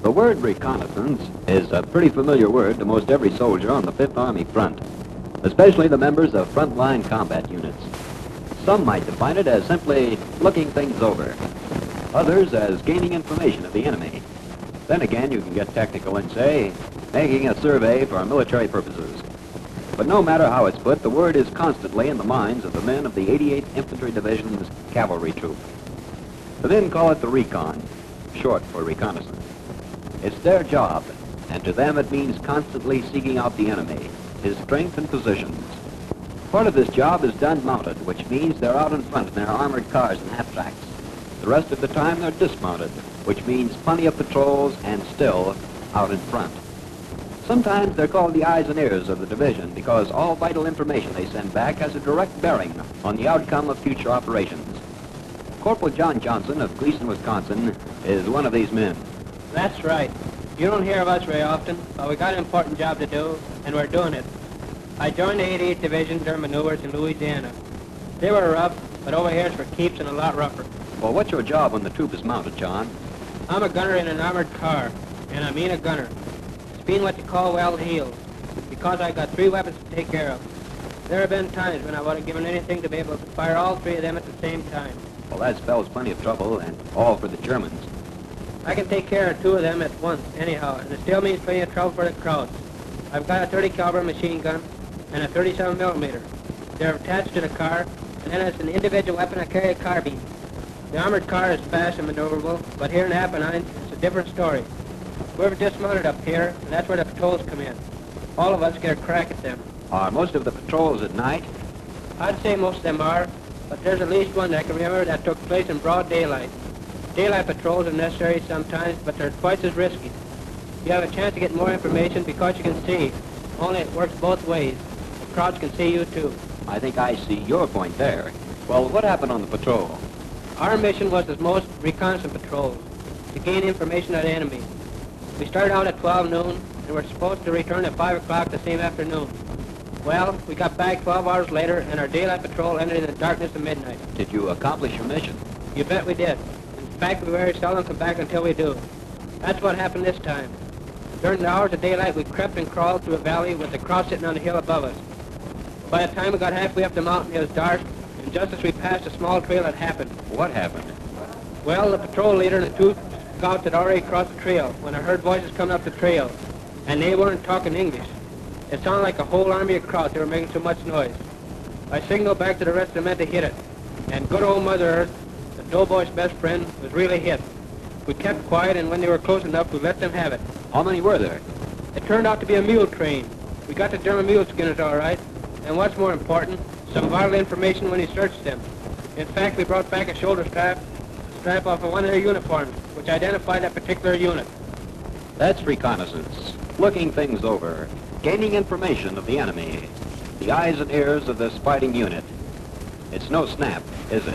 The word reconnaissance is a pretty familiar word to most every soldier on the Fifth Army front, especially the members of frontline combat units. Some might define it as simply looking things over, others as gaining information of the enemy. Then again, you can get technical and say, making a survey for military purposes. But no matter how it's put, the word is constantly in the minds of the men of the 88th Infantry Division's cavalry troop. The men call it the recon, short for reconnaissance. It's their job, and to them it means constantly seeking out the enemy, his strength and positions. Part of this job is done mounted, which means they're out in front in their armored cars and half-tracks. The rest of the time they're dismounted, which means plenty of patrols and still out in front. Sometimes they're called the eyes and ears of the division because all vital information they send back has a direct bearing on the outcome of future operations. Corporal John Johnson of Gleason, Wisconsin, is one of these men. That's right. You don't hear of us very often, but we got an important job to do, and we're doing it. I joined the 88th Division during maneuvers in Louisiana. They were rough, but over here it's for keeps and a lot rougher. Well, what's your job when the troop is mounted, John? I'm a gunner in an armored car, and I mean a gunner. It's been what you call well-heeled, because I got 3 weapons to take care of. There have been times when I would have given anything to be able to fire all 3 of them at the same time. Well, that spells plenty of trouble, and all for the Germans. I can take care of 2 of them at once, anyhow, and it still means plenty of trouble for the crowds. I've got a 30 caliber machine gun and a 37 millimeter. They're attached to the car, and then as an individual weapon I carry a carbine. The armored car is fast and maneuverable, but here in the Apennines, it's a different story. We're dismounted up here, and that's where the patrols come in. All of us get a crack at them. Are most of the patrols at night? I'd say most of them are, but there's at least one that I can remember that took place in broad daylight. Daylight patrols are necessary sometimes, but they're twice as risky. You have a chance to get more information because you can see. Only it works both ways. The crowds can see you too. I think I see your point there. Well, what happened on the patrol? Our mission was as most reconnaissance patrols, to gain information of the enemy. We started out at 12 noon, and we're supposed to return at 5 o'clock the same afternoon. Well, we got back 12 hours later, and our daylight patrol ended in the darkness of midnight. Did you accomplish your mission? You bet we did. In fact, we very seldom come back until we do. That's what happened this time. During the hours of daylight, we crept and crawled through a valley with the cross sitting on the hill above us. By the time we got halfway up the mountain, it was dark, and just as we passed a small trail, it happened. What happened? Well, the patrol leader and the 2 scouts had already crossed the trail when I heard voices coming up the trail, and they weren't talking English. It sounded like a whole army of crowds. They were making so much noise. I signaled back to the rest of the men to hit it, and good old Mother Earth, the doughboy's best friend, was really hit. We kept quiet, and when they were close enough, we let them have it. How many were there? It turned out to be a mule train. We got the German mule skinners all right, and what's more important, some vital information when he searched them. In fact, we brought back a shoulder strap off of one of their uniforms, which identified that particular unit. That's reconnaissance, looking things over, gaining information of the enemy, the eyes and ears of this fighting unit. It's no snap, is it?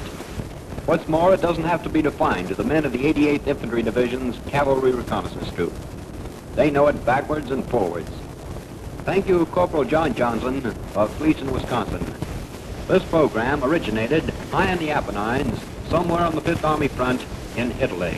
What's more, it doesn't have to be defined to the men of the 88th Infantry Division's Cavalry Reconnaissance Troop. They know it backwards and forwards. Thank you, Corporal John Johnson of Gleason, Wisconsin. This program originated high in the Apennines, somewhere on the Fifth Army front in Italy.